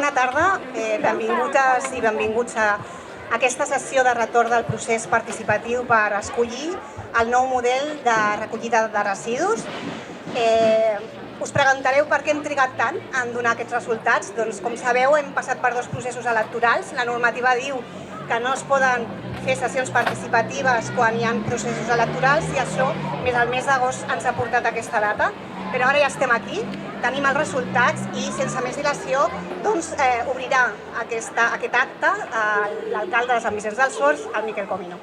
Bona tarda, benvingudes i benvinguts a aquesta sessió de retorn del procés participatiu per escollir el nou model de recollida de residus. Us preguntareu per què hem trigat tant en donar aquests resultats. Doncs, com sabeu, hem passat per dos processos electorals. La normativa diu que no es poden fer sessions participatives quan hi ha processos electorals i això, més al mes d'agost, ens ha portat a aquesta data. Però ara ja estem aquí, tenim els resultats i, sense més dilació, obrirà aquest acte l'alcalde de Sant Vicenç dels Horts, el Miquel Comino.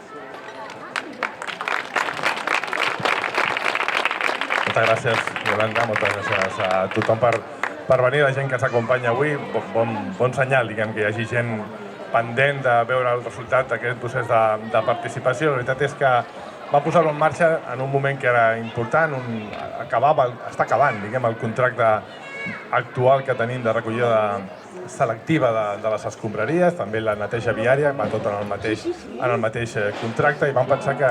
Moltes gràcies, Yolanda, moltes gràcies a tothom per venir, la gent que ens acompanya avui. Bon senyal, diguem, que hi hagi gent pendent de veure el resultat d'aquest procés de participació. La veritat és que va posar-ho en marxa en un moment que era important, està acabant, diguem, el contracte actual que tenim de recollida selectiva de les escombraries, també la neteja viària, va tot en el mateix contracte, i vam pensar que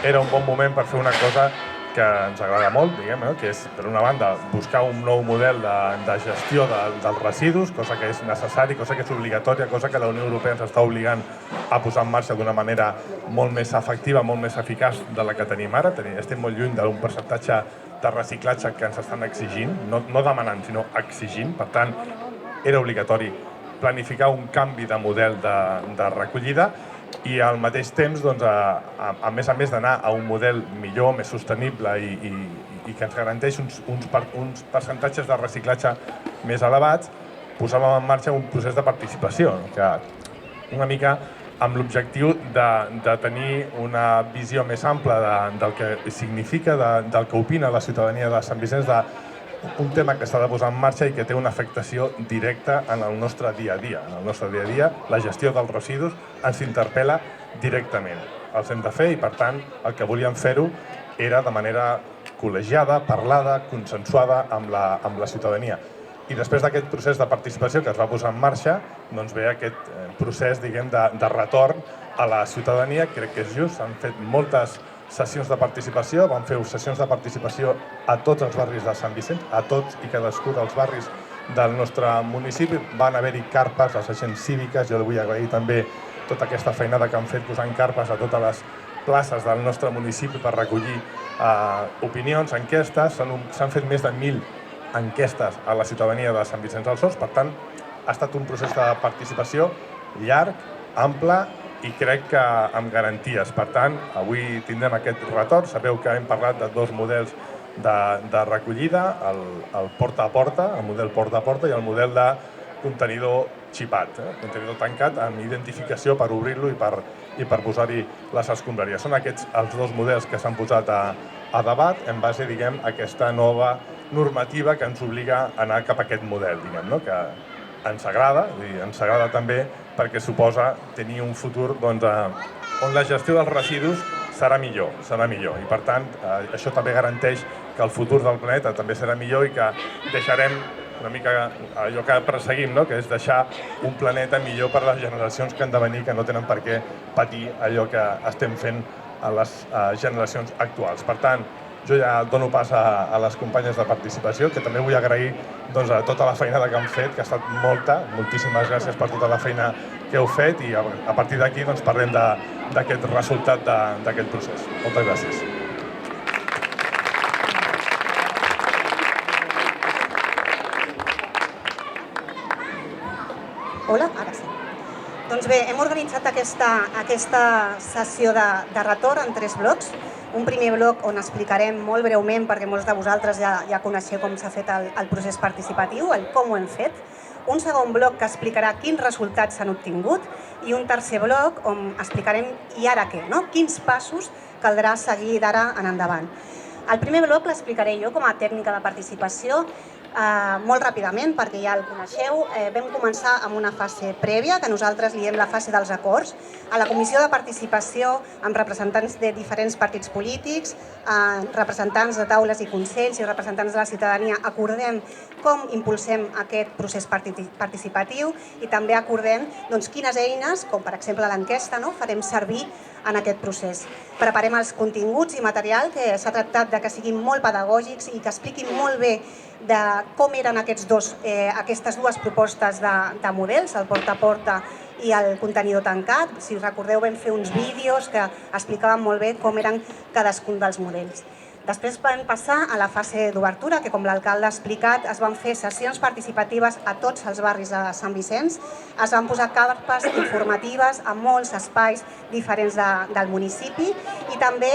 era un bon moment per fer una cosa que ens agrada molt, diguem, que és, per una banda, buscar un nou model de gestió dels residus, cosa que és necessari, cosa que és obligatòria, cosa que la Unió Europea ens està obligant a posar en marxa d'una manera molt més efectiva, molt més eficaç de la que tenim ara. Estem molt lluny d'un percentatge de reciclatge que ens estan exigint, no demanant, sinó exigint. Per tant, era obligatori planificar un canvi de model de recollida i al mateix temps, a més d'anar a un model millor, més sostenible i que ens garanteix uns percentatges de reciclatge més elevats, posàvem en marxa un procés de participació, que una mica amb l'objectiu de tenir una visió més ampla del que significa, del que opina la ciutadania de Sant Vicenç, un tema que s'ha de posar en marxa i que té una afectació directa en el nostre dia a dia. En el nostre dia a dia, la gestió dels residus ens interpel·la directament. Els hem de fer i, per tant, el que volíem fer-ho era de manera col·legiada, parlada, consensuada amb la ciutadania. I després d'aquest procés de participació que es va posar en marxa, doncs ve aquest procés, diguem, de retorn a la ciutadania. Crec que és just, s'han fet moltes sessions de participació, vam fer sessions de participació a tots els barris de Sant Vicenç, a tots i cadascú dels barris del nostre municipi. Van haver-hi carpes, les agents cíviques, jo vull agrair també tota aquesta feinada que han fet posant carpes a totes les places del nostre municipi per recollir opinions, enquestes. S'han fet més de 1.000 enquestes a la ciutadania de Sant Vicenç dels Horts. Per tant, ha estat un procés de participació llarg, ample i crec que amb garanties. Per tant, avui tindrem aquest retorn. Sabeu que hem parlat de dos models de recollida, el porta a porta, el model porta a porta i el model de contenidor xipat, contenidor tancat amb identificació per obrir-lo i per posar-hi les escombraries. Són aquests els dos models que s'han posat a debat en base, diguem, a aquesta nova normativa que ens obliga a anar cap a aquest model, diguem, que ens agrada, i ens agrada també perquè suposa tenir un futur on la gestió dels residus serà millor. I, per tant, això també garanteix que el futur del planeta també serà millor i que deixarem una mica allò que perseguim, que és deixar un planeta millor per a les generacions que han de venir, que no tenen per què patir allò que estem fent a les generacions actuals. Per tant, jo ja dono pas a les companyes de participació, que també vull agrair tota la feina que han fet, que ha estat molta. Moltíssimes gràcies per tota la feina que heu fet i a partir d'aquí parlem d'aquest resultat d'aquest procés. Moltes gràcies. Hola, ara sí. Doncs bé, hem organitzat aquesta sessió de retorn en 3 blocs. Un primer bloc on explicarem molt breument, perquè molts de vosaltres ja coneixeu com s'ha fet el procés participatiu, com ho hem fet. Un segon bloc que explicarà quins resultats s'han obtingut i un tercer bloc on explicarem i ara què, quins passos caldrà seguir d'ara en endavant. El primer bloc l'explicaré jo com a tècnica de participació. Molt ràpidament, perquè ja el coneixeu, vam començar amb una fase prèvia, que nosaltres li diem la fase dels acords, a la comissió de participació amb representants de diferents partits polítics, representants de taules i consells i representants de la ciutadania. Acordem com impulsem aquest procés participatiu i també acordem quines eines, com per exemple l'enquesta, farem servir en aquest procés. Preparem els continguts i material que s'ha tractat que siguin molt pedagògics i que expliquin molt bé de com eren aquestes dues propostes de models, el porta a porta i el contenidor tancat. Si recordeu, vam fer uns vídeos que explicaven molt bé com eren cadascun dels models. Després vam passar a la fase d'obertura, que com l'alcalde ha explicat, es van fer sessions participatives a tots els barris de Sant Vicenç, es van posar carpes informatives a molts espais diferents del municipi i també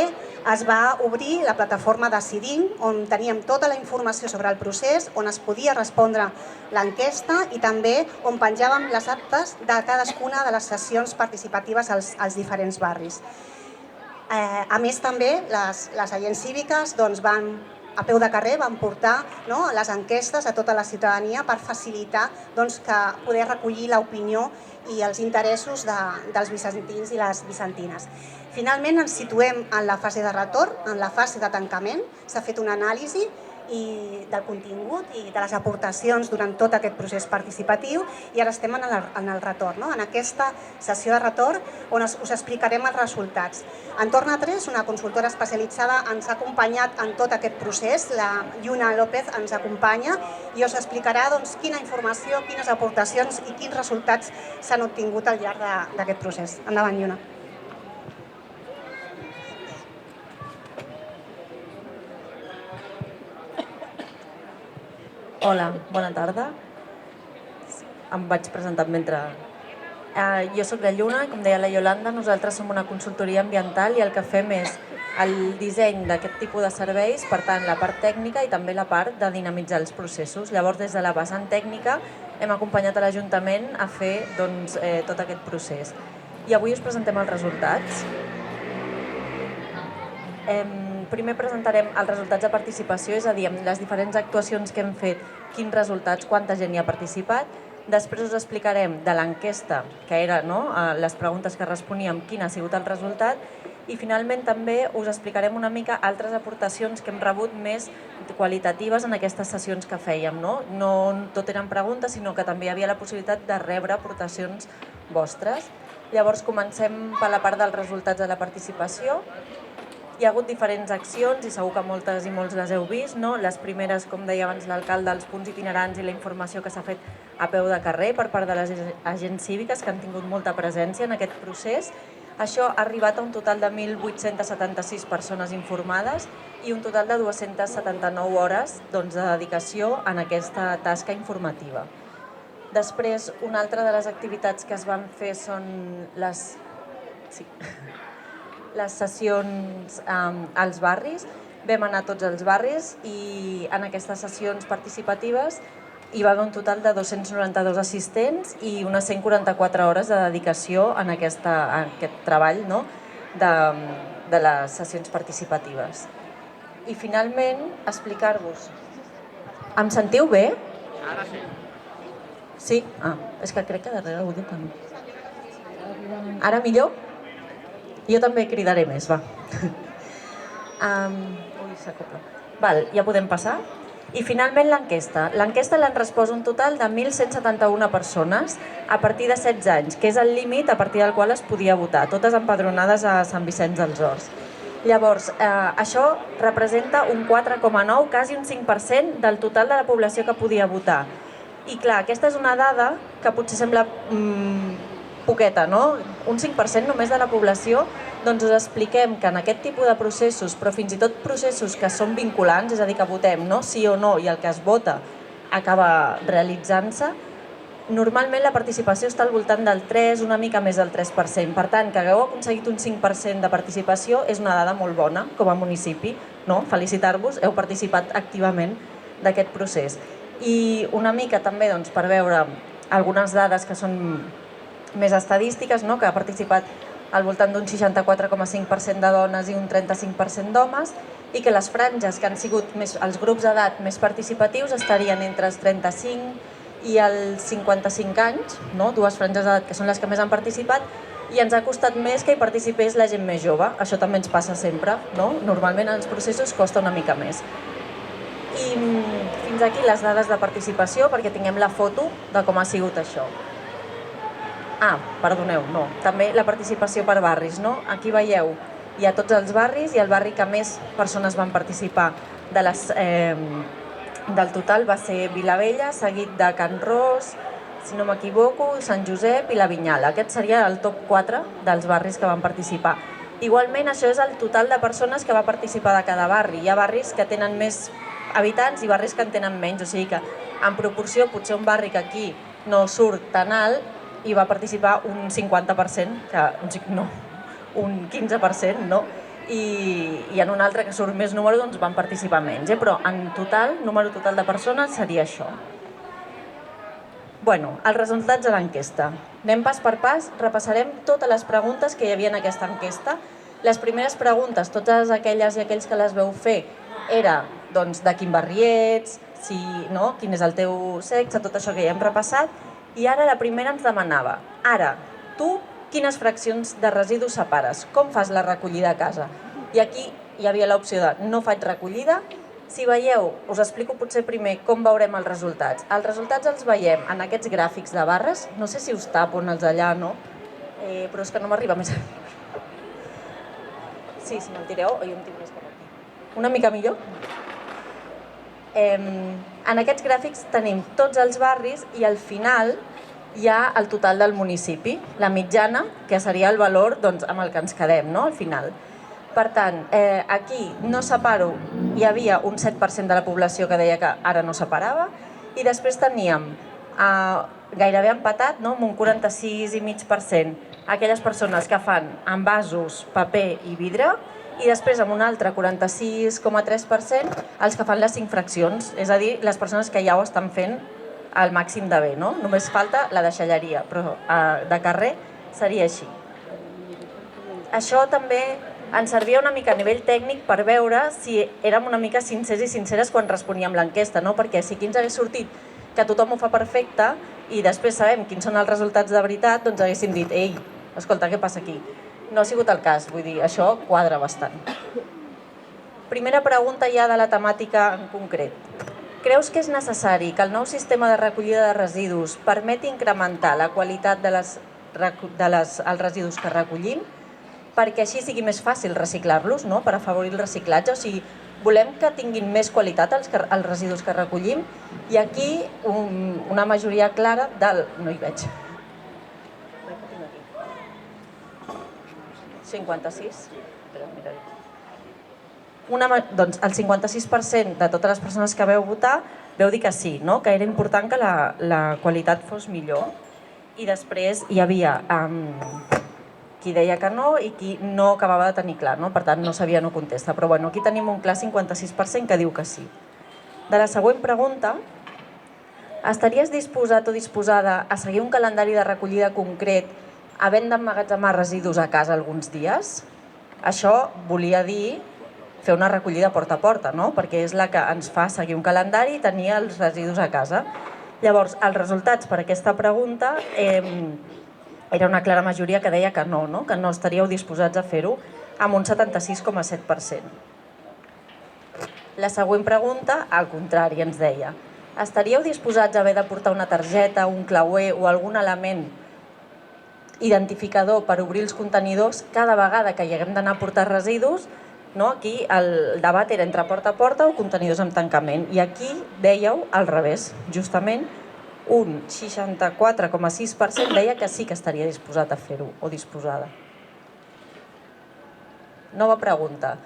es va obrir la plataforma Decidim, on teníem tota la informació sobre el procés, on es podia respondre l'enquesta i també on penjàvem les actes de cadascuna de les sessions participatives als diferents barris. A més, també, les agents cíviques van a peu de carrer, van portar les enquestes a tota la ciutadania per facilitar poder recollir l'opinió i els interessos dels vicentins i les vicentines. Finalment ens situem en la fase de retorn, en la fase de tancament. S'ha fet una anàlisi del contingut i de les aportacions durant tot aquest procés participatiu i ara estem en el retorn, en aquesta sessió de retorn on us explicarem els resultats. Entorn 3, una consultora especialitzada, ens ha acompanyat en tot aquest procés. La Lluna López ens acompanya i us explicarà quina informació, quines aportacions i quins resultats s'han obtingut al llarg d'aquest procés. Endavant, Lluna. Hola, bona tarda. Em vaig presentar mentre... Jo soc la Lluna, com deia la Yolanda, nosaltres som una consultoria ambiental i el que fem és el disseny d'aquest tipus de serveis, per tant, la part tècnica i també la part de dinamitzar els processos. Llavors, des de la vessant tècnica, hem acompanyat a l'Ajuntament a fer tot aquest procés. I avui us presentem els resultats. Primer presentarem els resultats de participació, és a dir, les diferents actuacions que hem fet, quins resultats, quanta gent hi ha participat. Després us explicarem de l'enquesta, que eren les preguntes que responíem, quin ha sigut el resultat. I finalment també us explicarem una mica altres aportacions que hem rebut més qualitatives en aquestes sessions que fèiem. No tot eren preguntes, sinó que també hi havia la possibilitat de rebre aportacions vostres. Llavors comencem per la part dels resultats de la participació. Hi ha hagut diferents accions i segur que moltes i molts les heu vist. Les primeres, com deia abans l'alcalde, els punts itinerants i la informació que s'ha fet a peu de carrer per part de les agents cíviques que han tingut molta presència en aquest procés. Això ha arribat a un total de 1.876 persones informades i un total de 279 hores de dedicació en aquesta tasca informativa. Després, una altra de les activitats que es van fer són les sessions als barris. Vam anar a tots els barris i en aquestes sessions participatives hi va haver un total de 292 assistents i unes 144 hores de dedicació en aquest treball de les sessions participatives. I finalment, explicar-vos... Em sentiu bé? Ara sí. Sí? És que crec que darrere ho diu que no. Ara millor? Jo també cridaré més, va. Ui, s'acopla. Val, ja podem passar? I finalment l'enquesta. L'enquesta l'han respost un total de 1.171 persones a partir de 16 anys, que és el límit a partir del qual es podia votar, totes empadronades a Sant Vicenç dels Horts. Llavors, això representa un 4,9, quasi un 5% del total de la població que podia votar. I clar, aquesta és una dada que potser sembla poqueta, no? Un 5% només de la població, doncs us expliquem que en aquest tipus de processos, però fins i tot processos que són vinculants, és a dir, que votem sí o no i el que es vota acaba realitzant-se, normalment la participació està al voltant del 3, una mica més del 3%. Per tant, que hagueu aconseguit un 5% de participació és una dada molt bona com a municipi, no? Felicitar-vos, heu participat activament d'aquest procés. I una mica també per veure algunes dades que són més estadístiques, que ha participat al voltant d'un 64,5% de dones i un 35% d'homes, i que les franges que han sigut els grups d'edat més participatius estarien entre els 35 i els 55 anys, dues franges d'edat que són les que més han participat, i ens ha costat més que hi participés la gent més jove. Això també ens passa sempre, normalment en els processos costa una mica més. I fins aquí les dades de participació perquè tinguem la foto de com ha sigut això. Perdoneu, no. També la participació per barris, Aquí veieu, hi ha tots els barris i el barri que més persones van participar de les del total va ser Vilavella, seguit de Can Ros, si no m'equivoco, Sant Josep i la Vinyala. Aquest seria el top 4 dels barris que van participar. Igualment, això és el total de persones que va participar de cada barri. Hi ha barris que tenen més habitants i barris que en tenen menys, o sigui que en proporció potser un barri que aquí no surt tan alt i va participar un 50%, un 15%, no? I en un altre que surt més número doncs van participar menys, però en total, número total de persones seria això. Bueno, els resultats de l'enquesta. Anem pas per pas, repassarem totes les preguntes que hi havia en aquesta enquesta. Les primeres preguntes, totes aquelles i aquells que les veu fer, era doncs, de quin barri ets, quin és el teu sexe, tot això que ja hem repassat, i ara la primera ens demanava, ara, tu quines fraccions de residus separes? Com fas la recollida a casa? I aquí hi havia l'opció de no faig recollida. Si veieu, us explico potser primer com veurem els resultats. Els resultats els veiem en aquests gràfics de barres. No sé si us tapo en els allà, no? Però és que no m'arriba més. Sí, si me'l tireu, jo em tinc més per aquí. Una mica millor? En aquests gràfics tenim tots els barris i al final hi ha el total del municipi, la mitjana, que seria el valor amb el que ens quedem, no? Al final. Per tant, aquí no separo, hi havia un 7% de la població que deia que ara no separava, i després teníem gairebé empatat, amb un 46,5%, aquelles persones que fan envasos, paper i vidre, i després amb un altre 46,3% els que fan les 5 fraccions, és a dir, les persones que ja ho estan fent al màxim de bé, no? Només falta la deixalleria, però de carrer seria així. Això també ens servia una mica a nivell tècnic per veure si érem una mica sincers i sinceres quan responíem l'enquesta, no? Perquè si aquí ens hagués sortit que tothom ho fa perfecte i després sabem quins són els resultats de veritat, doncs haguéssim dit, ei, escolta, què passa aquí? No ha sigut el cas, vull dir, això quadra bastant. Primera pregunta ja de la temàtica en concret. Creus que és necessari que el nou sistema de recollida de residus permeti incrementar la qualitat dels residus que recollim perquè així sigui més fàcil reciclar-los, no? Per afavorir el reciclatge? O sigui, volem que tinguin més qualitat els residus que recollim i aquí una majoria clara del... No hi veig. 56? Doncs el 56% de totes les persones que veu votar veu dir que sí, no? Que era important que la qualitat fos millor. I després hi havia qui deia que no i qui no acabava de tenir clar, no? Per tant no sabia, no contesta. Però bueno, aquí tenim un clar 56% que diu que sí. De la següent pregunta, estaries disposat o disposada a seguir un calendari de recollida concret havent d'emmagatzemar residus a casa alguns dies? Això volia dir fer una recollida porta a porta, no? Perquè és la que ens fa seguir un calendari i tenir els residus a casa. Llavors, els resultats per aquesta pregunta era una clara majoria que deia que no, que no estaríeu disposats a fer-ho, amb un 76,7%. La següent pregunta, al contrari, ens deia: estaríeu disposats a haver de portar una targeta, un clauer o algun element identificador per obrir els contenidors cada vegada que hi haguem d'anar a portar residus? Aquí el debat era entre porta a porta o contenidors amb tancament, i aquí dèieu al revés, justament un 64,6% deia que sí que estaria disposat a fer-ho o disposada. Nova pregunta.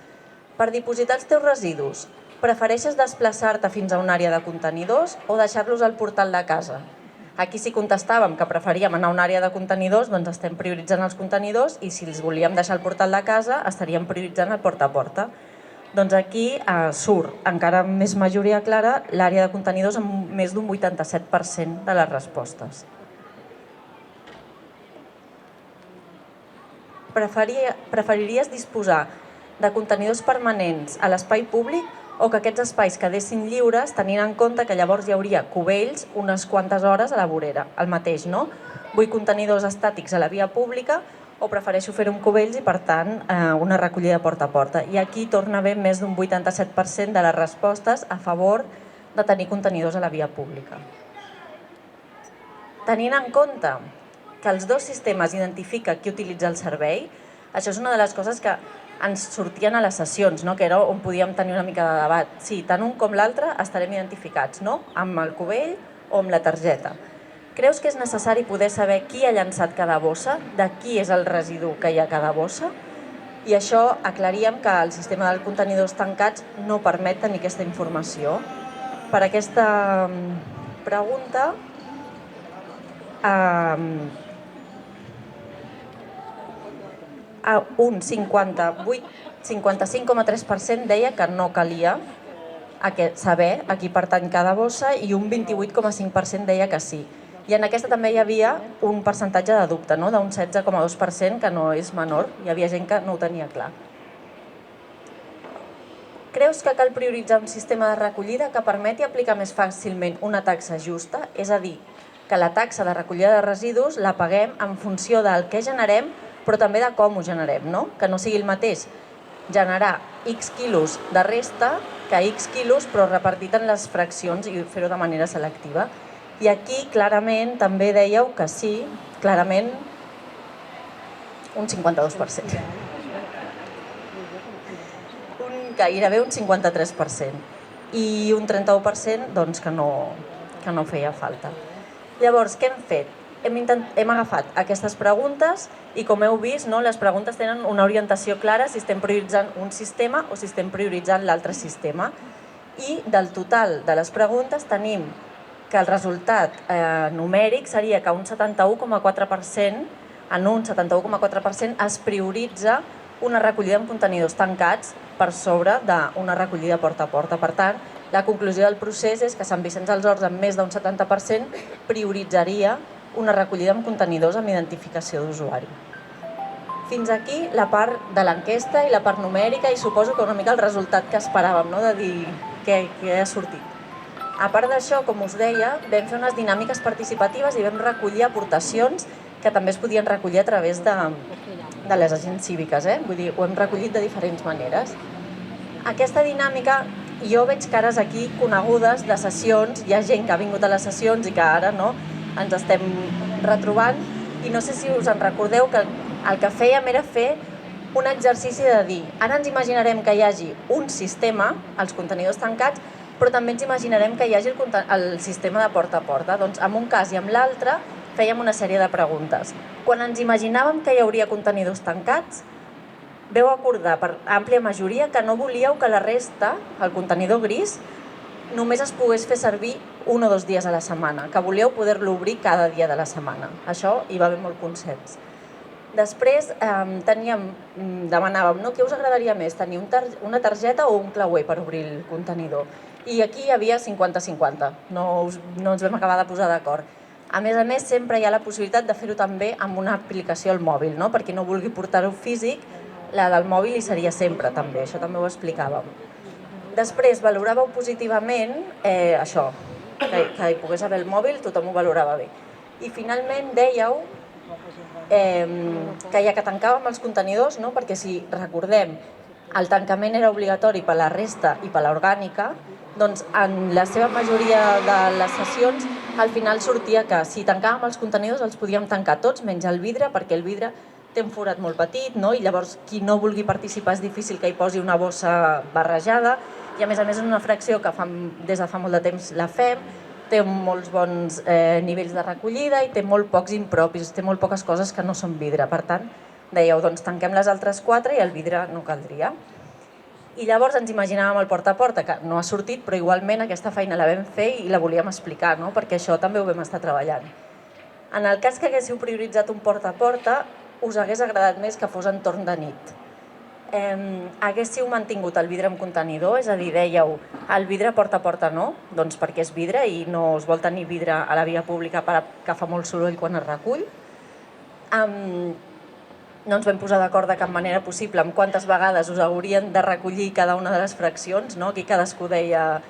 Per dipositar els teus residus, prefereixes desplaçar-te fins a una àrea de contenidors o deixar-los al portal de casa? Aquí si contestàvem que preferíem anar a una àrea de contenidors, doncs estem prioritzant els contenidors, i si els volíem deixar al portal de casa estaríem prioritzant el porta a porta. Doncs aquí surt encara més majoria clara l'àrea de contenidors amb més d'un 87% de les respostes. Preferiries disposar de contenidors permanents a l'espai públic o que aquests espais quedessin lliures, tenint en compte que llavors hi hauria cubells unes quantes hores a la vorera? El mateix, no? Vull contenidors estàtics a la via pública o prefereixo fer-ho amb cubells i, per tant, una recollida porta a porta. I aquí torna a haver més d'un 87% de les respostes a favor de tenir contenidors a la via pública. Tenint en compte que els dos sistemes identifiquen qui utilitza el servei, això és una de les coses que ens sortien a les sessions, no? Que era on podíem tenir una mica de debat. Sí, tant un com l'altre estarem identificats, no? Amb el cubell o amb la targeta. Creus que és necessari poder saber qui ha llançat cada bossa, de qui és el residu que hi ha a cada bossa? I això aclaríem que el sistema dels contenidors tancats no permet tenir aquesta informació. Per aquesta pregunta, un 55,3% deia que no calia saber a qui pertany cada bossa i un 28,5% deia que sí. I en aquesta també hi havia un percentatge de dubte, no? D'un 16,2%, que no és menor. Hi havia gent que no ho tenia clar. Creus que cal prioritzar un sistema de recollida que permeti aplicar més fàcilment una taxa justa? És a dir, que la taxa de recollida de residus la paguem en funció del que generem, però també de com ho generem, no? Que no sigui el mateix generar X quilos de resta que X quilos, però repartit en les fraccions i fer-ho de manera selectiva. I aquí, clarament, també dèieu que sí, clarament, un 52%. Gairebé un 53%. I un 31% doncs, que no feia falta. Llavors, què hem fet? Hem agafat aquestes preguntes i, com heu vist, les preguntes tenen una orientació clara si estem prioritzant un sistema o si estem prioritzant l'altre sistema. I del total de les preguntes tenim que el resultat numèric seria que un 71,4%, en un 71,4% es prioritza una recollida en contenidors tancats per sobre d'una recollida porta a porta. Per tant, la conclusió del procés és que Sant Vicenç dels Horts, amb més d'un 70%, prioritzaria una recollida en contenidors amb identificació d'usuari. Fins aquí la part de l'enquesta i la part numèrica i suposo que una mica el resultat que esperàvem, no? De dir què ha sortit. A part d'això, com us deia, vam fer unes dinàmiques participatives i vam recollir aportacions que també es podien recollir a través de les agents cíviques. Vull dir, ho hem recollit de diferents maneres. Aquesta dinàmica, jo veig cares aquí conegudes de sessions, hi ha gent que ha vingut a les sessions i que ara ens estem retrobant, i no sé si us en recordeu que el que fèiem era fer un exercici de dir, ara ens imaginarem que hi hagi un sistema, els contenidors tancats, però també ens imaginarem que hi hagi el sistema de porta a porta. Doncs en un cas i en l'altre fèiem una sèrie de preguntes. Quan ens imaginàvem que hi hauria contenidors tancats, veu acordar per àmplia majoria que no volíeu que la resta, el contenidor gris, només es pogués fer servir 1 o 2 dies a la setmana, que volíeu poder-lo obrir cada dia de la setmana. Això hi va haver molt consens. Després demanàvem què us agradaria més, tenir una targeta o un clauer per obrir el contenidor. I aquí hi havia 50-50, no ens vam acabar de posar d'acord. A més, sempre hi ha la possibilitat de fer-ho també amb una aplicació al mòbil, per qui no vulgui portar-ho físic, la del mòbil hi seria sempre també, això també ho explicàvem. Després, valoràveu positivament això, que hi pogués haver el mòbil, tothom ho valorava bé. I finalment dèieu que ja que tancàvem els contenidors, perquè si recordem, el tancament era obligatori per la resta i per l'orgànica, doncs en la seva majoria de les sessions al final sortia que si tancàvem els contenidors els podíem tancar tots menys el vidre, perquè el vidre té un forat molt petit, i llavors qui no vulgui participar és difícil que hi posi una bossa barrejada, i a més és una fracció que des de fa molt de temps la fem, té molts bons nivells de recollida i té molt pocs impropis, té molt poques coses que no són vidre. Per tant, dèieu, doncs tanquem les altres 4 i el vidre no caldria. I llavors ens imaginàvem el porta a porta, que no ha sortit, però igualment aquesta feina la vam fer i la volíem explicar, perquè això també ho vam estar treballant. En el cas que haguéssiu prioritzat un porta a porta, us hagués agradat més que fos en torn de nit. Haguéssiu mantingut el vidre en contenidor, és a dir, dèieu, el vidre porta a porta no, doncs perquè és vidre i no es vol tenir vidre a la via pública que fa molt soroll quan es recull. No ens vam posar d'acord de cap manera possible amb quantes vegades us haurien de recollir cada una de les fraccions, aquí cadascú deia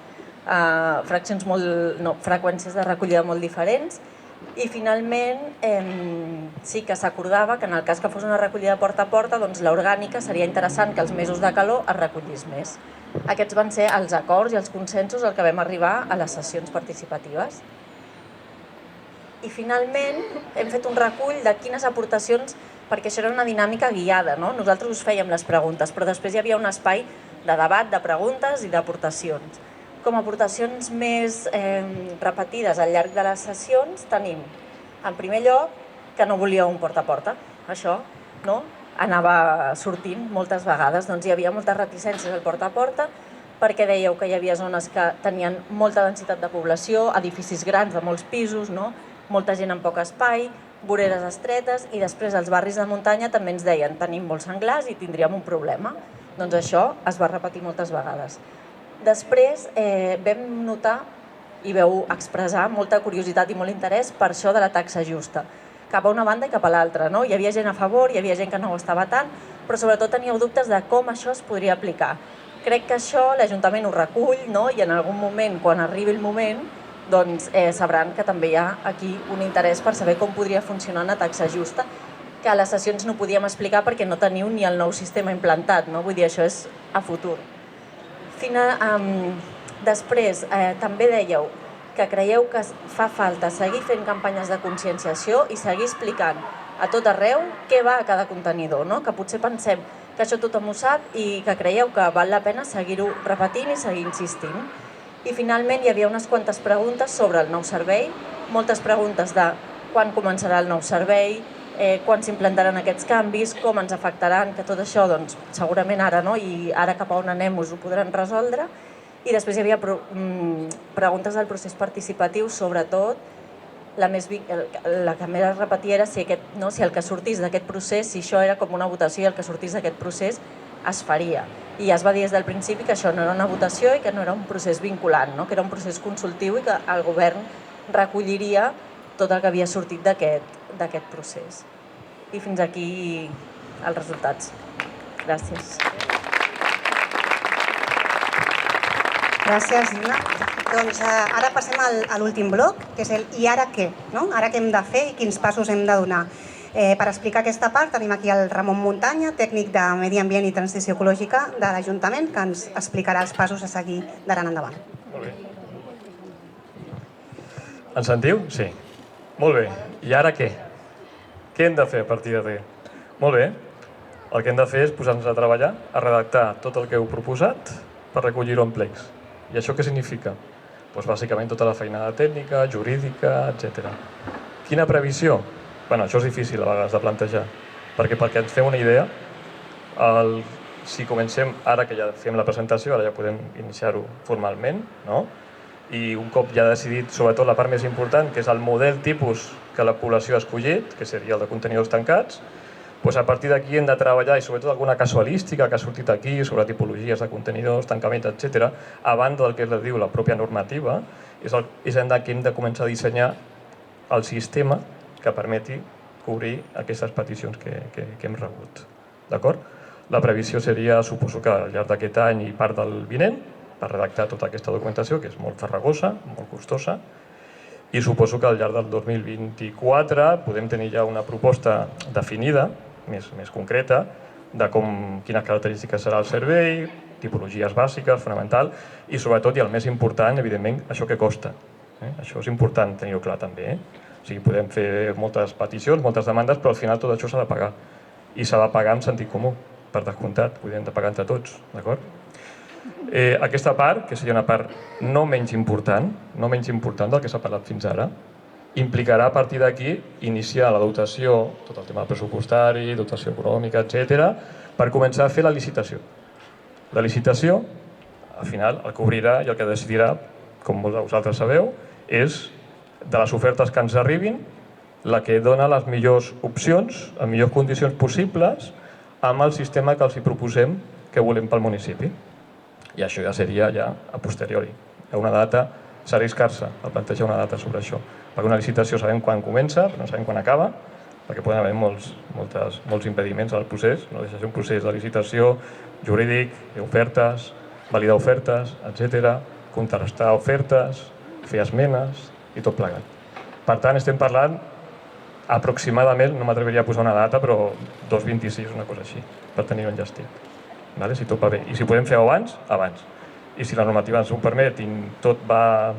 freqüències de recollida molt diferents, i finalment sí que s'acordava que en el cas que fos una recollida porta a porta, doncs l'orgànica seria interessant que els mesos de calor es recollís més. Aquests van ser els acords i els consensos al que vam arribar a les sessions participatives. I finalment hem fet un recull de quines aportacions perquè això era una dinàmica guiada, no? Nosaltres us fèiem les preguntes, però després hi havia un espai de debat, de preguntes i d'aportacions. Com a aportacions més repetides al llarg de les sessions tenim, en primer lloc, que no volia un porta a porta. Això no? Anava sortint moltes vegades. Doncs hi havia moltes reticències al porta a porta perquè dèieu que hi havia zones que tenien molta densitat de població, edificis grans de molts pisos, no? Molta gent amb poc espai, voreres estretes, i després els barris de muntanya també ens deien tenim molts senglars i tindríem un problema. Doncs això es va repetir moltes vegades. Després vam notar i vau expressar molta curiositat i molt interès per això de la taxa justa, cap a una banda i cap a l'altra. No? Hi havia gent a favor, hi havia gent que no ho estava tant, però sobretot teníeu dubtes de com això es podria aplicar. Crec que això l'Ajuntament ho recull, no? I en algun moment, quan arribi el moment, doncs sabran que també hi ha aquí un interès per saber com podria funcionar una taxa justa, que a les sessions no podíem explicar perquè no teniu ni el nou sistema implantat, no? Vull dir, això és a futur. Després, també dèieu que creieu que fa falta seguir fent campanyes de conscienciació i seguir explicant a tot arreu què va a cada contenidor, no? Que potser pensem que això tothom ho sap i que creieu que val la pena seguir-ho repetint i seguir insistint. I finalment hi havia unes quantes preguntes sobre el nou servei, moltes preguntes de quan començarà el nou servei, quan s'implantaran aquests canvis, com ens afectaran, que tot això doncs, segurament ara, no? I ara cap a on anem us ho podran resoldre. I després hi havia preguntes del procés participatiu, sobretot la que més es repetia era si el que sortís d'aquest procés, si això era com una votació i el que sortís d'aquest procés es faria. I ja es va dir des del principi que això no era una votació i que no era un procés vinculant, no? Que era un procés consultiu i que el govern recolliria tot el que havia sortit d'aquest procés. I fins aquí els resultats. Gràcies. Gràcies, Nina. Doncs ara passem a l'últim bloc, que és el i ara què? Ara què hem de fer i quins passos hem de donar. Per explicar aquesta part tenim aquí el Ramon Muntanya, tècnic de Medi Ambient i Transició Ecològica de l'Ajuntament, que ens explicarà els passos a seguir d'ara en endavant. Molt bé. Ens sentiu? Sí. Molt bé. I ara què? Què hem de fer a partir de res? Molt bé. El que hem de fer és posar-nos a treballar, a redactar tot el que heu proposat per recollir-ho en plecs. I això què significa? Doncs bàsicament tota la feinada tècnica, jurídica, etc. Quina previsió? Bueno, això és difícil a vegades de plantejar, perquè ens fem una idea, si comencem ara que ja fem la presentació, ara ja podem iniciar-ho formalment, no? I un cop ja decidit, sobretot la part més important, que és el model tipus que la població ha escollit, que seria el de contenidors tancats, doncs a partir d'aquí hem de treballar, i sobretot alguna casualística que ha sortit aquí sobre tipologies de contenidors, tancaments, etc., a banda del que es diu la pròpia normativa, és que hem de començar a dissenyar el sistema que permeti cobrir aquestes peticions que hem rebut. D'acord? La previsió seria, suposo que al llarg d'aquest any i part del vinent, per redactar tota aquesta documentació, que és molt farragosa, molt costosa, i suposo que al llarg del 2024 podem tenir ja una proposta definida, més concreta, de quines característiques serà el servei, tipologies bàsiques, fonamental, i sobretot, i el més important, evidentment, això que costa. Això és important tenir-ho clar també. O sigui, podem fer moltes peticions, moltes demandes, però al final tot això s'ha de pagar. I s'ha de pagar amb sentit comú, per descomptat, podem de pagar entre tots, d'acord? Aquesta part, que seria una part no menys important del que s'ha parlat fins ara, implicarà a partir d'aquí iniciar la dotació, tot el tema pressupostari, dotació econòmica, etc., per començar a fer la licitació. La licitació, al final, el que obrirà i el que decidirà, com molts de vosaltres sabeu, és de les ofertes que ens arribin, la que dona les millors opcions, en millors condicions possibles, amb el sistema que els hi proposem que volem pel municipi. I això ja seria a posteriori. Hi ha una data, s'arriscar-se a plantejar una data sobre això. Perquè una licitació sabem quan comença, però no sabem quan acaba, perquè poden haver molts impediments al procés. No deixa de ser un procés de licitació jurídic, d'ofertes, validar ofertes, etc., contrastar ofertes, fer esmenes i tot plegat. Per tant, estem parlant aproximadament, no m'atreviria a posar una data, però 2026, una cosa així, per tenir-ho enllestit. Si tot va bé. I si ho podem fer abans, abans. I si la normativa ens ho permet i tot va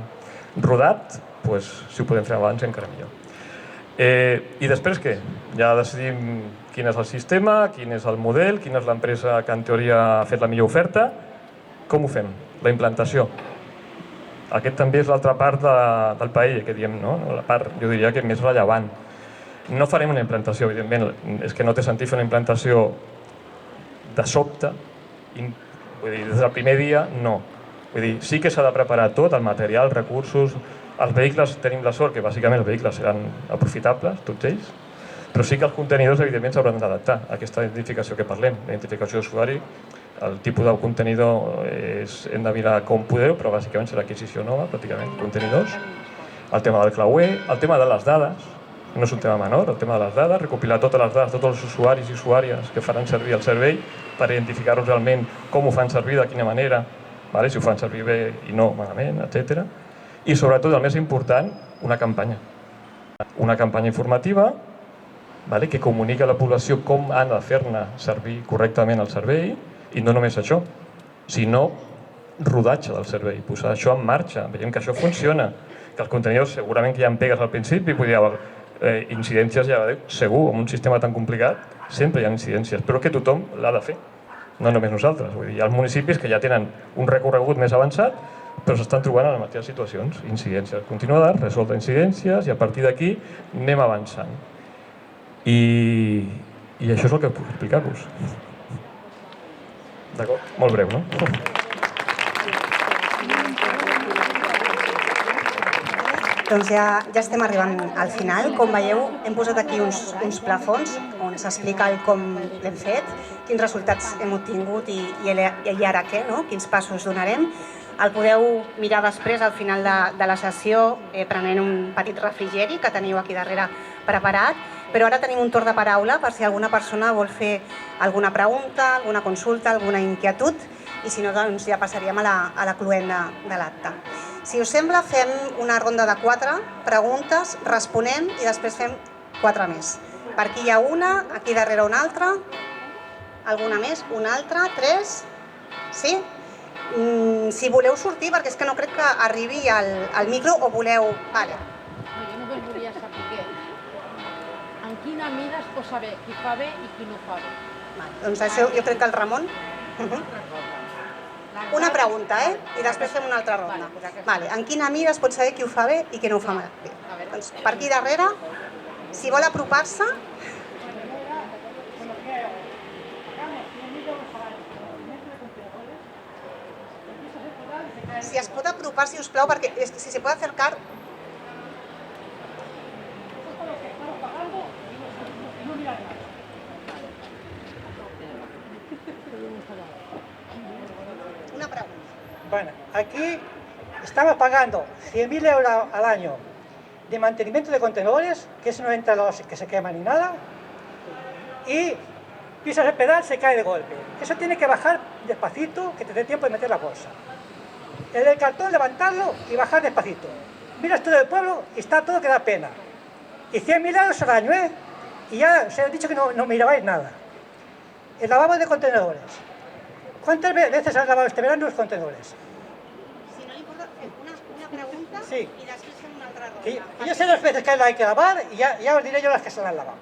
rodat, si ho podem fer abans encara millor. I després què? Ja decidim quin és el sistema, quin és el model, quina és l'empresa que en teoria ha fet la millor oferta. Com ho fem? La implantació. Aquest també és l'altra part del paell, que diem, no? La part, jo diria que més rellevant. No farem una implantació, evidentment, és que no té sentit fer una implantació de sobte, vull dir, des del primer dia, no. Vull dir, sí que s'ha de preparar tot, el material, els recursos, els vehicles, tenim la sort que bàsicament els vehicles seran aprofitables, tots ells, però sí que els contenidors evidentment s'hauran d'adaptar a aquesta identificació que parlem, la identificació d'usuari, el tipus de contenidor hem de mirar com podeu, però bàsicament serà adquisició nova, pràcticament, contenidors, el tema del clauer, el tema de les dades, no és un tema menor, el tema de les dades, recopilar totes les dades, tots els usuaris i usuàries que faran servir el servei per identificar-los realment com ho fan servir, de quina manera, si ho fan servir bé i no malament, etc. I sobretot, el més important, una campanya. Una campanya informativa que comunica a la població com han de fer-ne servir correctament el servei, i no només això, sinó rodatge del servei, posar això en marxa, veiem que això funciona, que els contenidors segurament que hi ha pegues al principi, podria haver incidències, ja segur, en un sistema tan complicat sempre hi ha incidències, però que tothom l'ha de fer, no només nosaltres. Vull dir, hi ha municipis que ja tenen un recorregut més avançat, però s'estan trobant en les mateixes situacions, incidències continuades, resoldre incidències, i a partir d'aquí anem avançant. I això és el que puc explicar-vos. D'acord? Molt breu, no? Doncs ja estem arribant al final. Com veieu, hem posat aquí uns plafons on s'explica com l'hem fet, quins resultats hem obtingut i ara què, quins passos donarem. El podeu mirar després, al final de la sessió, prenent un petit refrigeri que teniu aquí darrere preparat, però ara tenim un torn de paraula per si alguna persona vol fer alguna pregunta, alguna consulta, alguna inquietud, i si no, doncs ja passaríem a la cloenda de l'acte. Si us sembla, fem una ronda de 4 preguntes, responem i després fem 4 més. Per aquí hi ha una, aquí darrere una altra, alguna més, una altra, 3, sí? Si voleu sortir, perquè és que no crec que arribi al micro, o voleu... Vale. Jo només volia saber en quina mida es pot saber qui fa bé i qui no fa bé. Doncs això jo crec que el Ramon... Una pregunta, i després fem una altra ronda. En quina mida es pot saber qui ho fa bé i qui no ho fa bé? Doncs per aquí darrere, si vol apropar-se... Si es pot apropar, si us plau, perquè si se pot acercar... Una pregunta. Bueno, aquí estamos pagando 100.000 euros al año de mantenimiento de contenedores, que eso no entra los que se queman ni nada, y pisas el pedal, se cae de golpe. Eso tiene que bajar despacito, que te dé tiempo de meter la bolsa. El del cartón, levantarlo y bajar despacito. Miras todo el pueblo y está todo que da pena. Y 100.000 euros al año, y ya os he dicho que no mirabais nada. El lavabo de contenedores. ¿Cuántas veces has lavado este verano los contenedores? Si no li importa, fem una pregunta Sí. i després fem una altra ronda. Y yo sé las veces que hay que lavar y ya os diré yo las que se las han lavado.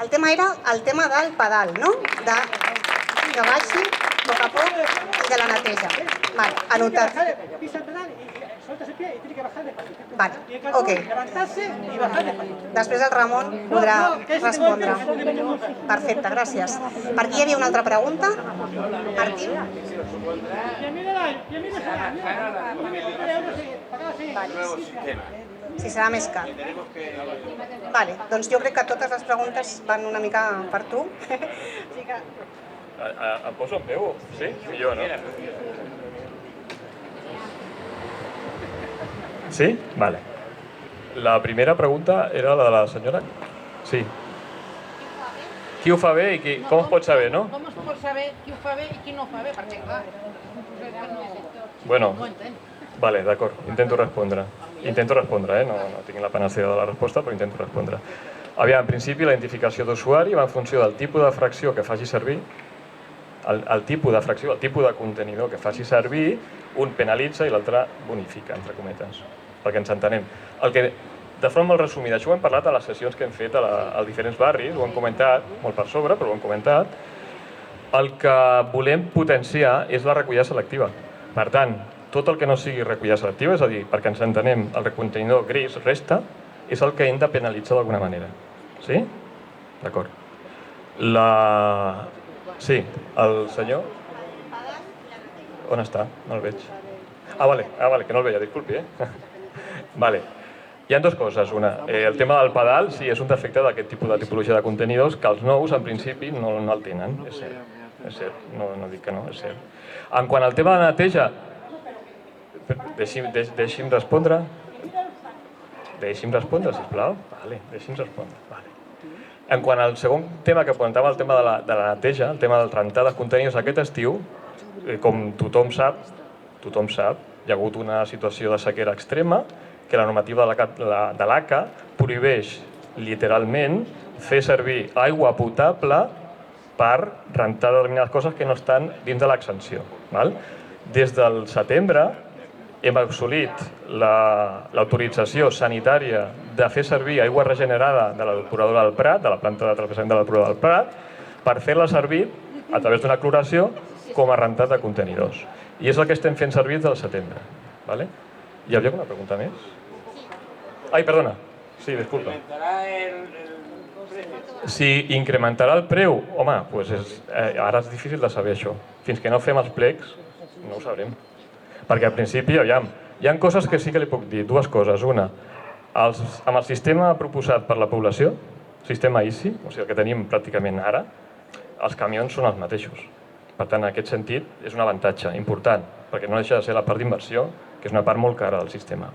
El tema era el tema del pedal, no? Que baixi a poc a poc i de la neteja. Anotat. Pisa el pedal y sueltas el pie y tiene que bajar despacito. Vale, Y el cartón, ok. levantarse y bajar despacito. Després el Ramon podrà respondre. respondre. Perfecte, gràcies. Per aquí hi havia una altra pregunta. Martín? Si serà més car. Vale, doncs jo crec que totes les preguntes van una mica per tu. Em poso en peu? Sí? Millor, no? Sí? Vale. La primera pregunta era la de la senyora? Sí. Qui ho fa bé i com es pot saber, no? Com es pot saber qui ho fa bé i qui no ho fa bé? Perquè, clar, Bueno, no entenc. vale, d'acord, intento respondre. No tinc la panacea de la resposta, però intento respondre. Aviam, en principi, la identificació d'usuari va en funció del tipus de fracció que faci servir, el tipus de fracció, el tipus de contenidor que faci servir, un penalitza i l'altre bonifica, entre cometes, perquè ens entenem. De forma molt resumida, això ho hem parlat a les sessions que hem fet a diferents barris, ho hem comentat, molt per sobre, però ho hem comentat. El que volem potenciar és la recollida selectiva. Per tant, tot el que no sigui recollida selectiva, és a dir, perquè ens entenem, el contenidor gris resta, és el que hem de penalitzar d'alguna manera. Sí? D'acord. Sí, el senyor... On està? No el veig. Vale, que no el veia, disculpi, Vale. Hi ha dues coses. Una, el tema del pedal, sí, és un defecte d'aquest tipus de tipologia de contenidors que els nous, en principi, no el tenen, és cert. No dic que no, és cert. En quant al tema de neteja, deixi'm respondre. Deixi'm respondre, sisplau. Vale, deixi'm respondre. Vale. En quant al segon tema que comentava, el tema de la neteja, el tema del rentar dels contenidors aquest estiu, com tothom sap, hi ha hagut una situació de sequera extrema que la normativa de l'ACA prohibeix literalment fer servir aigua potable per rentar determinades coses que no estan dins de l'exempció. Des del setembre hem assolit l'autorització sanitària de fer servir aigua regenerada de la depuradora del Prat, de la planta de tractament de la depuradora del Prat, per fer-la servir a través d'una cloració com a rentat de contenidors. I és el que estem fent servir des del setembre. Hi havia alguna pregunta més? Ai, perdona. Sí, disculpa. Si incrementarà el preu, home, ara és difícil de saber això. Fins que no fem els plecs, no ho sabrem. Perquè al principi, aviam, hi ha coses que sí que li puc dir, dues coses. Una, amb el sistema proposat per la població, sistema ICI, o sigui, el que tenim pràcticament ara, els camions són els mateixos. Per tant, en aquest sentit, és un avantatge important, perquè no deixa de ser la part d'inversió, que és una part molt cara del sistema.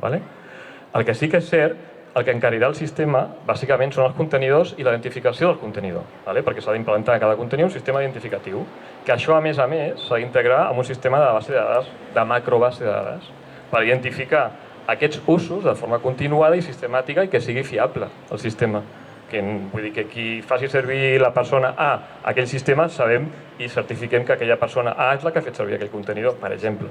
El que sí que és cert, el que encarirà el sistema, bàsicament, són els contenidors i la identificació del contenidor, perquè s'ha d'implementar a cada contenidor un sistema identificatiu, que això, a més, s'ha d'integrar amb un sistema de base de dades, de macrobase de dades, per identificar aquests usos de forma continuada i sistemàtica i que sigui fiable el sistema. Vull dir que qui faci servir la persona A aquell sistema, sabem i certifiquem que aquella persona A és la que ha fet servir aquell contenidor, per exemple.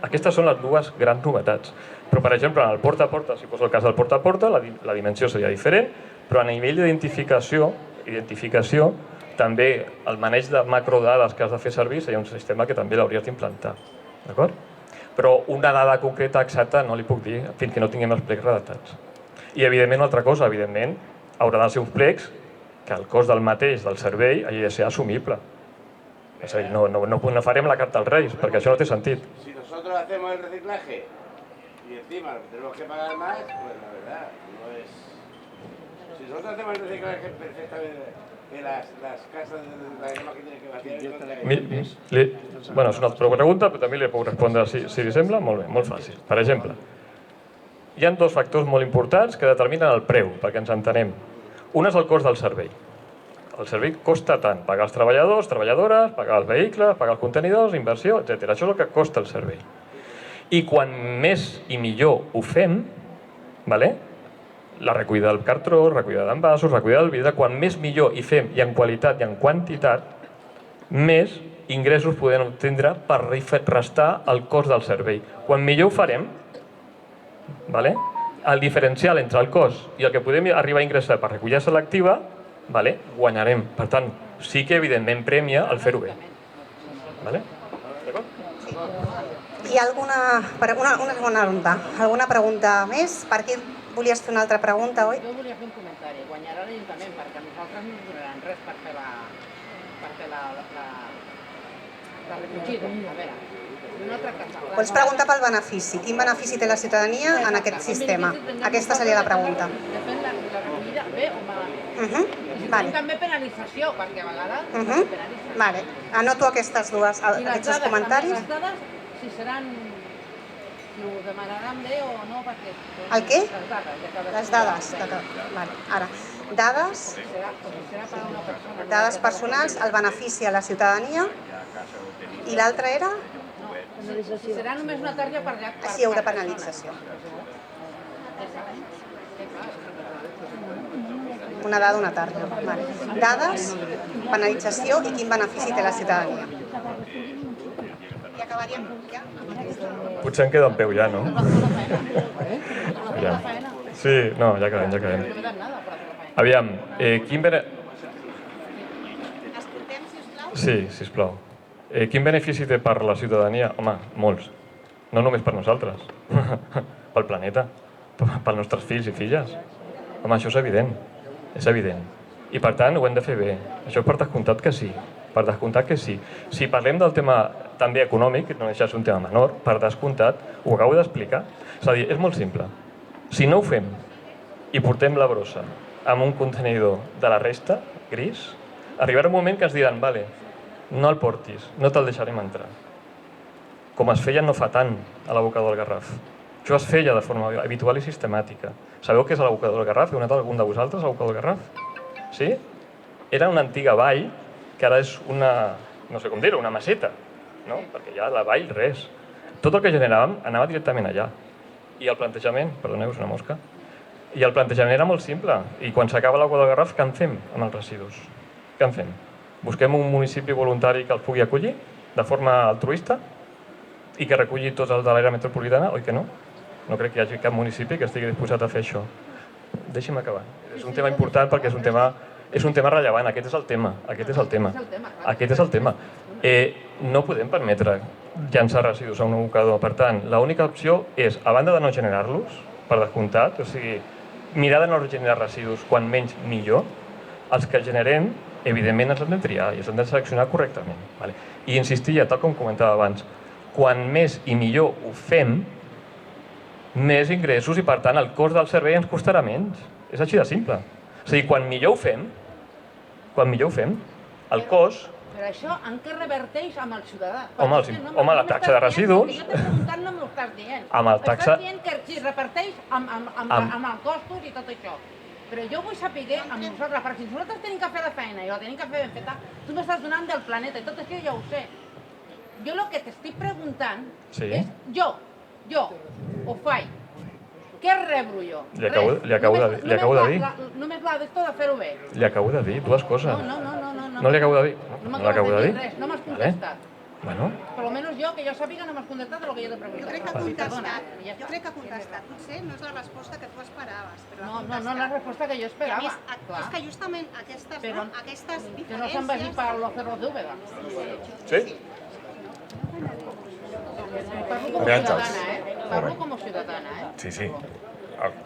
Aquestes són les dues grans novetats. Però, per exemple, en el porta-a-porta, si poso el cas del porta-a-porta, la dimensió seria diferent, però a nivell d'identificació, també el maneig de macrodades que has de fer servir seria un sistema que també l'hauries d'implantar. D'acord? Però una dada concreta exacta no li puc dir fins que no tinguem els plecs redactats. I, evidentment, una altra cosa, evidentment, haurà de ser uns plecs que el cost del mateix del servei hagi de ser assumible. És a dir, no farem la carta als Reis, perquè això no té sentit. Si nosotros hacemos el reciclaje y encima tenemos que pagar más, pues la verdad, no es... Si nosotros hacemos el reciclaje perfectamente de las casas de la que tienen que vaciar el contenedor... Bueno, és una altra pregunta, però també li puc respondre si li sembla. Molt bé, molt fàcil. Per exemple, hi ha dos factors molt importants que determinen el preu, perquè ens entenem. Un és el cost del servei. El servei costa tant pagar els treballadors, treballadores, pagar els vehicles, pagar els contenidors, inversió, etc. Això és el que costa el servei. I quan més i millor ho fem, la recollida del cartró, recollida d'envasos, recollida del vidre, quan més millor hi fem i en qualitat i en quantitat, més ingressos podem obtindre per restar el cost del servei. Quan millor ho farem, el diferencial entre el cost i el que podem arribar a ingressar per recollida selectiva, guanyarem. Per tant, sí que evidentment premia el fer-ho bé. Hi ha una segona ronda. Alguna pregunta més? Per aquí volies fer una altra pregunta, oi? Jo volia fer un comentari. Guanyarà l'Ajuntament, perquè a nosaltres no ens donaran res per fer la recollida. A veure, una altra cosa. Pots preguntar pel benefici. Quin benefici té la ciutadania en aquest sistema? Aquesta seria la pregunta. De fer la recollida bé o malament. I tenim també penalització, perquè a vegades penalitza. Vale. Anoto aquests dos comentaris. I les dades, si seran... ho demanaran bé o no, perquè... El què? Les dades de cada... Les dades. Vale. Ara, dades... Dades personals, el benefici a la ciutadania. I l'altre era? Si serà només una tarja per allà... Així hi haurà penalització. Una dada, una tarja. Vale. Dades, penalització i quin benefici té la ciutadania. I acabaríem ja? Potser em quedo en peu ja, no? Sí, no, ja acabem. No me dan nada por hacer la faena. Aviam, quin Escoltem, sisplau. Sí, sisplau. Quin benefici té per la ciutadania? Home, molts. No només per nosaltres, pel planeta, pels nostres fills i filles. Home, això és evident, és evident. I per tant ho hem de fer bé. Això per descomptat que sí, per descomptat que sí. Si parlem del tema també econòmic, no deixa de ser un tema menor, per descomptat, ho acabo d'explicar. És a dir, és molt simple. Si no ho fem i portem la brossa amb un contenidor de la resta, gris, arribarà un moment que ens diran, vale, no el portis, no te'l deixarem entrar. Com es feia no fa tant a l'abocador del Garraf. Això es feia de forma habitual i sistemàtica. Sabeu què és l'abocador del Garraf? Heu anat algun de vosaltres a l'abocador del Garraf? Sí? Era una antiga vall, que ara és una, no sé com dir-ho, una maceta, no? Perquè ja la vall res. Tot el que generàvem anava directament allà. I el plantejament, perdoneu, és una mosca, i el plantejament era molt simple. I quan s'acaba l'aigua del Garraf, què en fem amb els residus? Què en fem? Busquem un municipi voluntari que el pugui acollir de forma altruista i que reculli tots els de l'àrea metropolitana, oi que no? No crec que hi hagi cap municipi que estigui disposat a fer això. Deixi'm acabar. És un tema important perquè és un tema rellevant. Aquest és el tema. Aquest és el tema. No podem permetre llançar residus a un abocador. Per tant, l'única opció és, a banda de no generar-los, per descomptat, o sigui, mirar de no generar residus quan menys millor, els que generem, evidentment, els hem de triar i els hem de seleccionar correctament. Vale? I insistir, tal com comentava abans, quan més i millor ho fem, més ingressos i, per tant, el cost del servei ens costarà menys. És així de simple. És a dir, quan millor ho fem, el cost... Però això en què reverteix amb el ciutadà? Home, la taxa de residus... Jo t'he preguntat, no m'ho estàs dient. Estàs dient que si reparteix amb els costos i tot això. Però jo vull saber amb nosaltres, perquè si nosaltres tenim que fer la feina i la tenim que fer ben feta, tu m'estàs donant del planeta i tot això ja ho sé. Jo el que t'estic preguntant és, jo ho faig, què rebro jo? Li acabo de dir. Només la d'esto de fer-ho bé. Li acabo de dir dues coses. No li acabo de dir? No l'acabo de dir res, no m'has contestat. Bueno. Per almenys jo, que jo sàpiga, no m'has contestat el que jo t'he preguntat. Jo crec que ha contestat. Potser no és la resposta que tu esperaves. No, no és la resposta que jo esperava. És que justament aquestes diferències... Que no se'n vagi per los cerros d'Úbeda. Sí? Parlo com a ciutadana, Parlo com a ciutadana, Sí.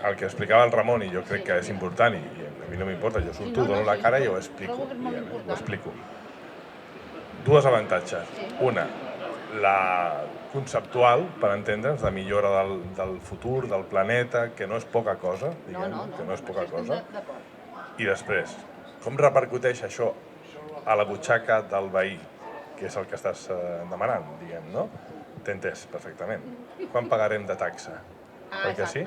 El que explicava el Ramon, i jo crec que és important, i a mi no m'importa, jo surto, dono la cara i ho explico. Dues avantatges. Una, la conceptual, per entendre'ns, de millora del futur, del planeta, que no és poca cosa, diguem, que no és poca cosa. I després, com repercuteix això a la butxaca del veí, que és el que estàs demanant, diguem, no? T'he entès perfectament. Quan pagarem de taxa? Oi que sí?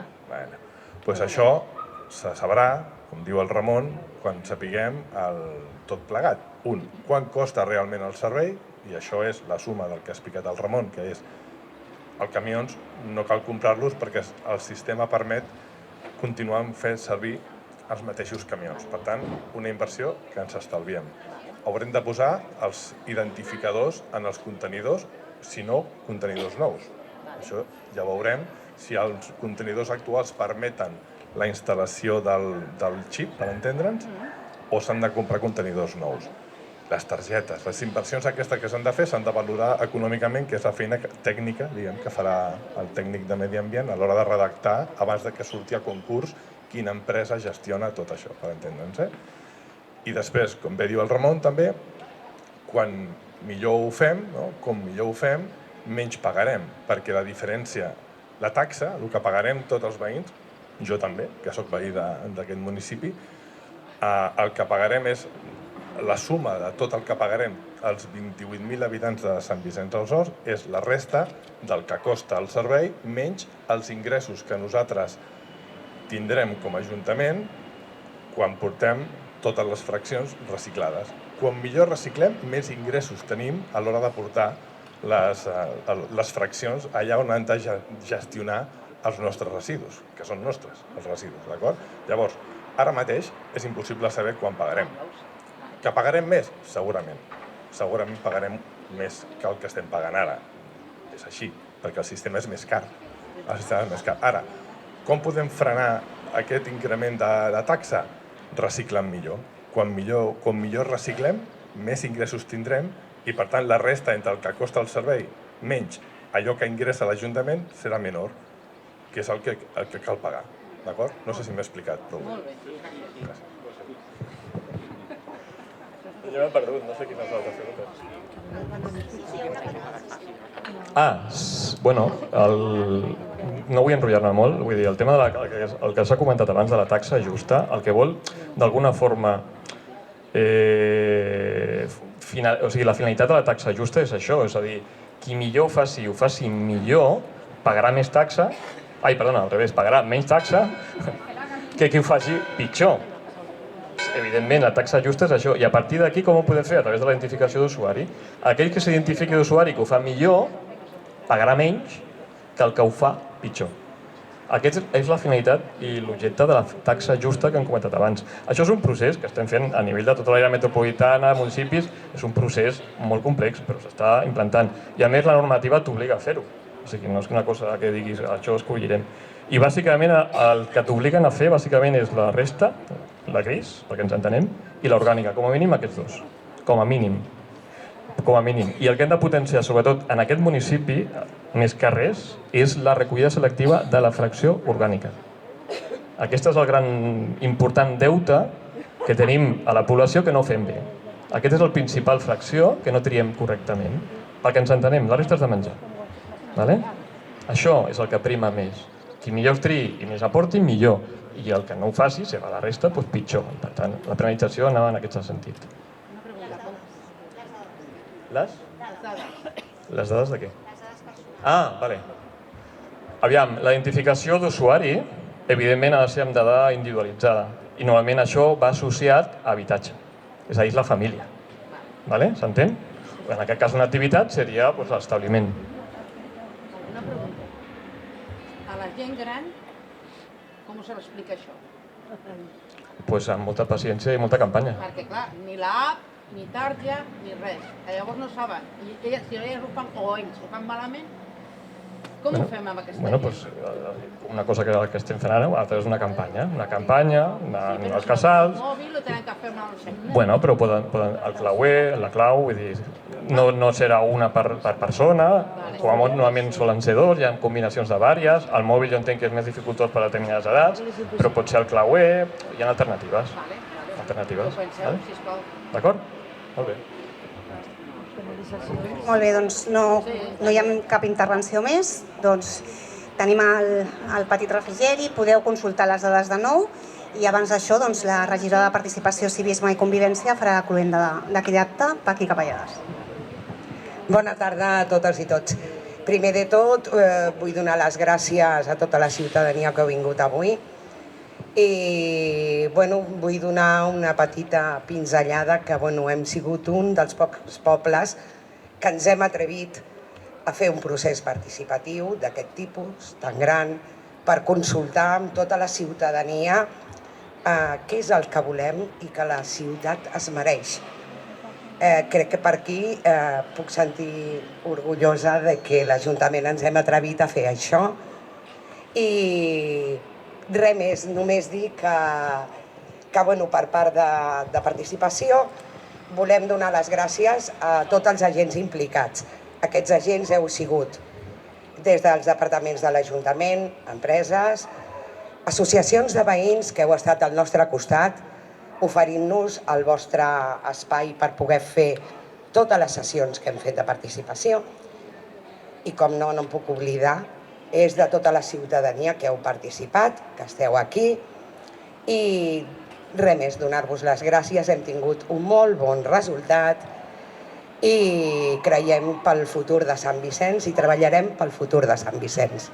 Doncs això se sabrà, com diu el Ramon, quan sapiguem tot plegat. Quan costa realment el servei, i això és la suma del que ha explicat el Ramon, que és els camions no cal comprar-los perquè el sistema permet continuar fent servir els mateixos camions. Per tant, una inversió que ens estalviem. Haurem de posar els identificadors en els contenidors, si no, contenidors nous. Això ja veurem si els contenidors actuals permeten la instal·lació del xip, per entendre'ns, o s'han de comprar contenidors nous. Les targetes, les inversions aquestes que s'han de fer s'han de valorar econòmicament, que és la feina tècnica, diguem, que farà el tècnic de Medi Ambient a l'hora de redactar, abans de que surti a concurs, quina empresa gestiona tot això, per entendre'ns. I després, com bé diu el Ramon, també, quan millor ho fem, com millor ho fem, menys pagarem, perquè la diferència, la taxa, el que pagarem tots els veïns, jo també, que sóc veí d'aquest municipi, el que pagarem és la suma de tot el que pagarem als 28.000 habitants de Sant Vicenç dels Horts, és la resta del que costa el servei, menys els ingressos que nosaltres tindrem com a Ajuntament quan portem totes les fraccions reciclades. Quan millor reciclem, més ingressos tenim a l'hora de portar les fraccions allà on han de gestionar els nostres residus, que són nostres, els residus, d'acord? Llavors, ara mateix és impossible saber quan pagarem. Que pagarem més? Segurament. Segurament pagarem més que el que estem pagant ara. És així, perquè el sistema és més car. El sistema és més car. Ara, com podem frenar aquest increment de taxa? Reciclant millor. Com millor reciclem, més ingressos tindrem i, per tant, la resta entre el que costa el servei menys allò que ingressa l'Ajuntament serà menor, que és el que cal pagar. D'acord? No sé si m'he explicat prou bé. Molt bé. Jo m'he perdut, no sé quines altres preguntes. Bueno, no vull enrotllar-me molt, vull dir, el tema el que s'ha comentat abans de la taxa justa, el que vol, d'alguna forma, o sigui, la finalitat de la taxa justa és això, és a dir, qui millor ho faci millor, pagarà més taxa, al revés, pagarà menys taxa que qui ho faci pitjor. Evidentment, la taxa justa és això, i a partir d'aquí com ho podem fer? A través de la identificació d'usuari. Aquell que s'identifiqui d'usuari que ho fa millor, pagarà menys que el que ho fa pitjor. Aquesta és la finalitat i l'objecte de la taxa justa que hem comentat abans. Això és un procés que estem fent a nivell de tota l'àrea metropolitana, municipis, és un procés molt complex, però s'està implantant. I a més la normativa t'obliga a fer-ho. O sigui, no és una cosa que diguis, això escollirem. I bàsicament el que t'obliguen a fer bàsicament és la resta, la gris, perquè ens entenem, i l'orgànica, com a mínim aquests dos, com a mínim. I el que hem de potenciar, sobretot en aquest municipi, més que res, és la recollida selectiva de la fracció orgànica. Aquest és el gran important deute que tenim a la població que no fem bé. Aquest és el principal fracció que no triem correctament, perquè ens entenem, la resta és de menjar. Això és el que prima més. Qui millor triï i més aporti, millor. I el que no ho faci, si va a la resta, doncs pitjor. Per tant, la penalització anava en aquest sentit. Les dades de què? Vale. Aviam, la identificació d'usuari, evidentment, ha de ser amb dada individualitzada. I normalment això va associat a habitatge, és a dir, la família. S'entén? En aquest cas, una activitat seria l'establiment. Una pregunta. A la gent gran, com se l'explica això? Amb molta paciència i molta campanya. Perquè, clar, ni l'app, ni tarja, ni res. Llavors no saben. I si elles ho fan, o ells ho fan malament, com ho fem amb aquesta gent? Una cosa que estem fent ara és una campanya, als casals. Sí, però mòbil ho tenen que fer amb el... Però poden el clauer, la clau, vull dir, no serà una per persona, com a molt normalment solen ser dos, hi ha combinacions de vàries, el mòbil jo entenc que és més dificultós per a determinades edats, però pot ser el clauer, hi ha alternatives. D'acord? Molt bé. Molt bé, doncs no hi ha cap intervenció més. Doncs tenim el petit refrigeri, podeu consultar les dades de nou i abans d'això la regidora de Participació, Civisme i Convivència farà la cloenda d'aquí d'acte, Paqui Capellades. Bona tarda a totes i tots. Primer de tot, vull donar les gràcies a tota la ciutadania que heu vingut avui i vull donar una petita pinzellada que hem sigut un dels pocs pobles que ens hem atrevit a fer un procés participatiu d'aquest tipus, tan gran, per consultar amb tota la ciutadania què és el que volem i que la ciutat es mereix. Crec que per aquí puc sentir orgullosa de que l'Ajuntament ens hem atrevit a fer això i res més, només dir que per part de Participació volem donar les gràcies a tots els agents implicats. Aquests agents heu sigut des dels departaments de l'Ajuntament, empreses, associacions de veïns que heu estat al nostre costat, oferint-nos el vostre espai per poder fer totes les sessions que hem fet de participació. I com no em puc oblidar, és de tota la ciutadania que heu participat, que esteu aquí, i res més, donar-vos les gràcies. Hem tingut un molt bon resultat i creiem pel futur de Sant Vicenç i treballarem pel futur de Sant Vicenç.